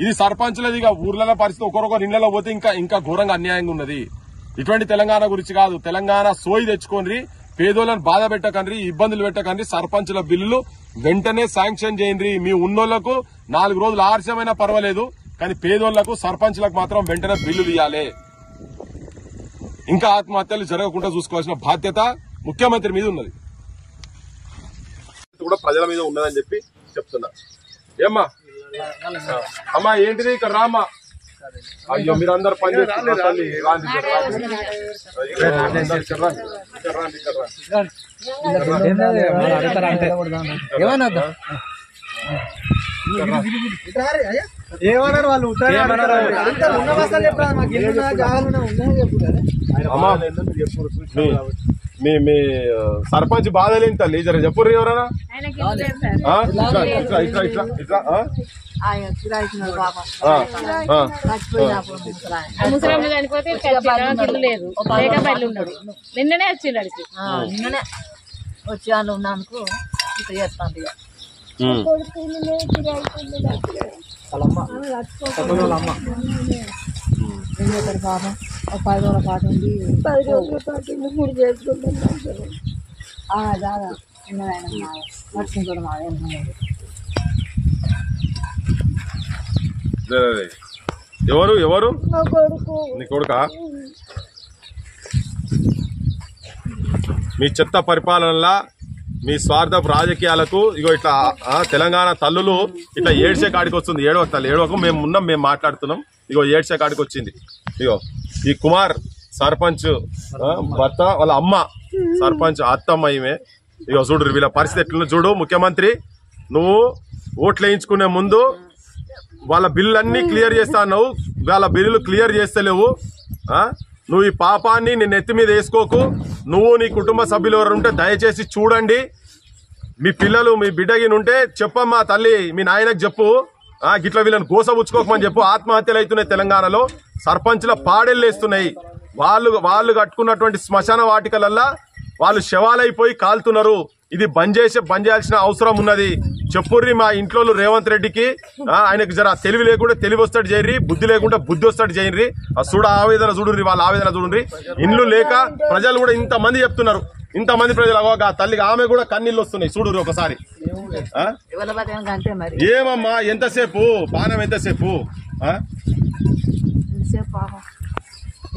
ఇది సర్పంచులదిగా ఊర్లలో పరిస్థితి ఒకరొకరు ఇళ్లలో పోతే ఇంకా ఘోరంగా అన్యాయంగా ఉన్నది. ఇటువంటి తెలంగాణ గురించి కాదు. తెలంగాణ సోయి తెచ్చుకోండి, పేదోళ్లను బాధ పెట్టకండి, ఇబ్బందులు పెట్టకండి. సర్పంచుల బిల్లులు వెంటనే శాంక్షన్ చేయండి. మీ ఉన్నోళ్లకు 4 రోజులు ఆలస్యమైనా పర్వాలేదు, కానీ పేదోళ్లకు సర్పంచులకు మాత్రం వెంటనే బిల్లులు ఇవ్వాలి. ఇంకా ఆత్మహత్యలు జరగకుండా చూసుకోవాల్సిన బాధ్యత ముఖ్యమంత్రి మీద ఉన్నది, కూడా ప్రజల మీద ఉన్నదని చెప్పి చెప్తున్నా. ఏమ్మా అమ్మా ఏంటిది ఇక్కడ రామ్మా. అయ్యో మీరు అందరు పని చేస్తున్నారు తల్లి, రాండి
ఏమన్నారు వాళ్ళు
అమ్మా. మీ సర్పంచ్ బాధలేని తల్లి జర చెప్పుర్రు ఎవరైనా. ఇట్లా ఇట్లా ఇట్లా ఇట్లా
ముసలి చనిపోతే ఇల్లు లేదు, లేక బయలు ఉన్నాడు. నిన్ననే వచ్చిండు,
నిన్ననే వచ్చి వాళ్ళు ఉన్నానుకో ఇట్లా చేస్తాను. పాపం 10 రోజుల పాటు ఉంది, 10 రోజుల పాటు ఉంది, 3 చేసుకుంటాం. దాదా ఉన్నదాయన నడుచుకుంటాడు మా
ఎవరు ఎవరు నీ కొడుకా? మీ చెత్త పరిపాలనలా మీ స్వార్థపు రాజకీయాలకు ఇగో ఇట్లా తెలంగాణ తల్లులు ఇట్లా ఏడ్చే కాడికి వస్తుంది. ఏడవ తల్లి ఏడవకు, మేము ఉన్నాం, మేము మాట్లాడుతున్నాం. ఇగో ఏడ్చే కాడికి వచ్చింది. ఇగో ఈ కుమార్ సర్పంచ్ భర్త వాళ్ళ అమ్మ సర్పంచ్ అత్తమ్మ ఈమె. ఇగో చూడు వీళ్ళ పరిస్థితి ఎట్లుందో చూడు. ముఖ్యమంత్రి నువ్వు ఓట్లు వేయించుకునే ముందు వాళ్ళ బిల్లులన్నీ క్లియర్ చేస్తా అన్నావు, వాళ్ళ బిల్లులు క్లియర్ చేస్తలేవు. నువ్వు ఈ పాపాన్ని నిన్ను ఎత్తి మీద వేసుకోకు. నువ్వు నీ కుటుంబ సభ్యులు ఎవరు ఉంటే దయచేసి చూడండి. మీ పిల్లలు మీ బిడ్డగినుంటే చెప్పమ్మా తల్లి, మీ నాయనకు చెప్పు, గిట్ల వీళ్ళని గోసబుచ్చుకోకమని చెప్పు. ఆత్మహత్యలు అవుతున్నాయి తెలంగాణలో, సర్పంచ్ల పాడెళ్ళేస్తున్నాయి. వాళ్ళు కట్టుకున్నటువంటి శ్మశాన వాటికలల్లా వాళ్ళు శవాలైపోయి కాలుతున్నారు. ఇది బంద్ చేయాల్సిన అవసరం ఉన్నది. చెప్పుర్రి మా ఇంట్లో రేవంత్ రెడ్డికి, ఆయనకు జర తెలివి లేకుండా తెలివి వస్తాడు చేయర్రి, బుద్ధి లేకుండా బుద్ధి వస్తాడు చేయర్రి. చూడ ఆవేదన చూడుర్రి, వాళ్ళ ఆవేదన చూడుర్రి. ఇండ్లు లేక ప్రజలు కూడా ఇంతమంది చెప్తున్నారు, ఇంతమంది ప్రజలు. ఆ తల్లికి ఆమె కూడా కన్నీళ్ళు వస్తున్నాయి చూడుర్రి ఒకసారి. ఏమమ్మా ఎంతసేపు బాణం ఎంతసేపు?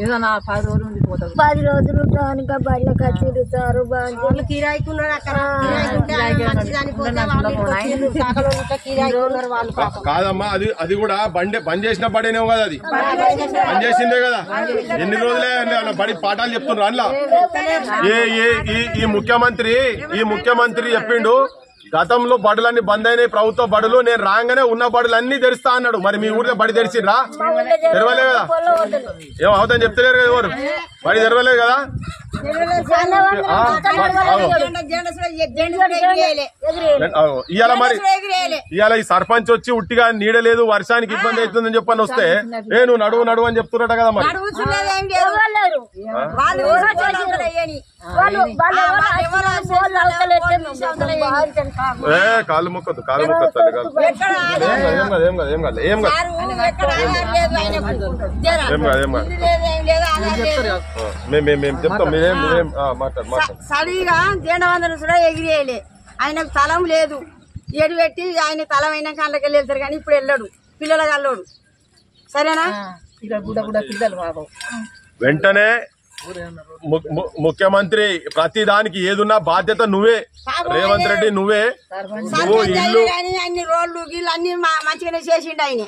ఏదన్నా 10 రోజులు ఉండిపోతారు.
10 రోజులు ఉంటానికి బయటకు వచ్చి తిరుగుతారు.
కాదమ్మా, అది కూడా బంద్ చేసిన బడేనేమో కదా, అది బంద్ చేసిందే కదా. ఎన్ని రోజులే బడి పాఠాలు చెప్తున్నారు అందులో. ఈ ముఖ్యమంత్రి చెప్పిండు గతంలో బడులన్నీ బంద్ అయినాయి, ప్రభుత్వ బడులు. నేను రాగానే ఉన్న బడులన్నీ తెరుస్తా అన్నాడు. మరి మీ ఊరిలో బడి తెరిచిర్రా? తెరవలే కదా. ఏం అవుతాని చెప్తలేరు కదా ఎవరు, బడి తెరవలేదు కదా. ఇవాళ ఈ సర్పంచ్ వచ్చి ఉట్టిగా నీడలేదు, వర్షానికి ఇబ్బంది అవుతుందని చెప్పని వస్తే నువ్వు నడువు అని చెప్తున్నట్ట కదా. మరి కాళ్ళు మొక్కద్దు తల్లి, ఏం కాదు. మేము చెప్తాం.
సరిగా జెండవందన కూడా ఎగిరేయలే. ఆయనకు తలం లేదు, ఏడు పెట్టి ఆయన తలం అయినాక అందులోకి వెళ్తారు కానీ ఇప్పుడు వెళ్ళడు, పిల్లలకు అల్లోడు. సరేనా?
వెంటనే ముఖ్యమంత్రి ప్రతి దానికి ఏదున్నా బాధ్యత నువ్వే, రేవంత్ రెడ్డి నువ్వే. ఇల్లు
అన్ని రోడ్లు గిళ్ళు అన్ని మంచిగానే చేసిండు ఆయన.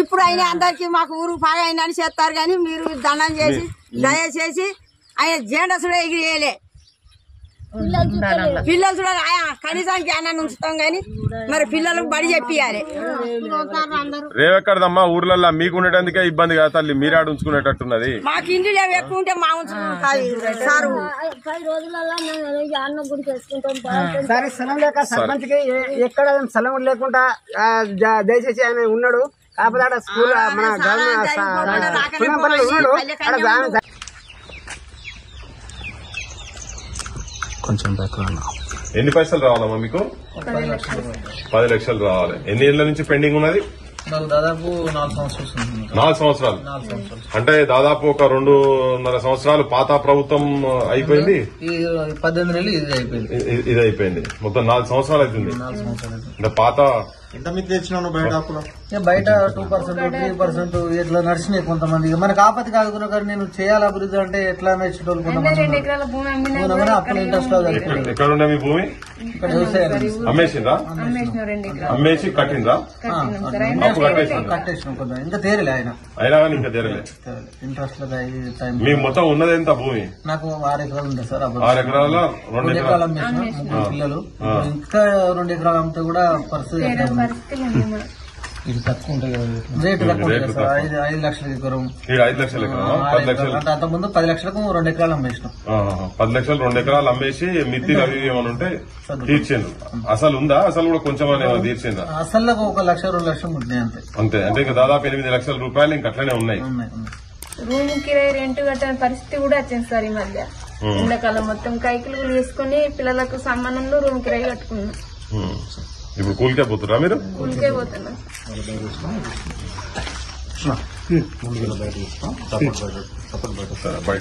ఇప్పుడు ఆయన అందరికి మాకు ఊరు బాగా అయినా అని చేస్తారు కానీ మీరు దండం చేసి దయచేసి ఆయన జెండా కూడా ఎగిరేయలే. పిల్లలు కూడా కనీసం జ్ఞానాన్ని ఉంచుతాం గానీ మరి పిల్లలకు బడి చెప్పియాలి.
రేవెక్కడదమ్మా ఊర్లల్లో మీకు ఉండేటందుకే ఇబ్బంది కదా తల్లి, మీరే ఆడ ఉంచుకునేటట్టున్నది.
మాకు ఇండ్లు లేవు, ఎక్కువ ఉంటే మా ఉంచుకుంటారు సార్.
10 రోజులలో అన్నం గుడి చేసుకుంటాం.
సరే స్థలం లేక సర్పంచ్ కి ఎక్కడ స్థలం లేకుండా దయచేసి ఆయన ఉన్నాడు. కాకపోతే ఆడ స్కూల్ మన ఉన్నాడు.
కొంచెం
ఎన్ని పైసలు రావాలమ్మా మీకు? 10 లక్షలు రావాలి. ఎన్ని ఏళ్ల నుంచి పెండింగ్ ఉన్నది?
దాదాపు 4 సంవత్సరాలు.
4 సంవత్సరాలు అంటే దాదాపు ఒక 2.5 సంవత్సరాలు పాత ప్రభుత్వం అయిపోయింది.
18 నెలలు ఇది అయిపోయింది.
మొత్తం 4 సంవత్సరాలు అవుతుంది. అంటే పాత
ఎంత మీకు తెచ్చినావు బయట అప్పులో?
బయట 2%, 3% ఇట్లా నడిచినాయి కొంతమంది. మనకు ఆపత్తి కాదుకున్నా కానీ నేను చేయాలి అభివృద్ధి అంటే ఎట్లా నడిచేటోళ్ళు కొంతమంది
2 ఎకరాల భూమి అమ్మినా
అప్పుల ఇంట్రెస్ట్ లో
ఎక్కడ ఉండే మీ భూమి?
ఇక్కడ వ్యవసాయం
అమ్మేసిందా?
అమ్మేసిన 2 ఎకరాలు
అమ్మేసి కట్టిందా?
కట్టినాం సార్.
అప్పు కట్టేసిందా?
కట్టేసినాం కొంత ఇంకా తేరలే ఆయన
అయినా కానీ ఇంకా తెరలే.
ఇంట్రెస్ట్ లో టైం.
మీకు మొత్తం ఉన్నది ఎంత భూమి?
నాకు 6 ఎకరాలు ఉంటాయి సార్.
6 ఎకరాల 2
2
ఎకరాలు
ఎకరాలు అమ్మేసిన ముగ్గురు పిల్లలు. ఇంకా 2 ఎకరాలు అమ్మితే కూడా పరిస్థితి ఎట్లా ఉంది?
పరిస్థితులు ఉంది మా.
ఇది తక్కువ ఉంటాయి కదా
రేటు తక్కువ ఉంటుంది సార్. 5 లక్షలకి ఎకరం.
5 లక్షలు ఎకరా? 10 లక్షలు
అంటే అంతకుముందు 10 లక్షలకు 2 ఎకరాలు అమ్మేసినాం.
10 లక్షలు 2 ఎకరాలు అమ్మేసి మిత్తిలు అవి ఏమైనా ఉంటే తీర్చిండ్రు. అసలు ఉందా? అసలు కూడా కొంచెం తీర్చిందా?
అసలు 1 లక్ష 2 లక్షలు ముట్టినాయి అంతే.
అంతే. అంటే ఇంకా దాదాపు 8 లక్షల రూపాయలు ఇంకా అట్లనే ఉన్నాయి.
రూమ్ కిరాయి రెంట్ కట్టని పరిస్థితి కూడా వచ్చింది సార్ ఈ మధ్య. ఎండాకాలం మొత్తం కైకిలు వేసుకుని పిల్లలకు సంబంధంలో రూమ్ కిరాయి కట్టుకున్నాం.
ఇప్పుడు కూలికే పోతురా మీరు?
కూలికే పోతున్నాం.
బయట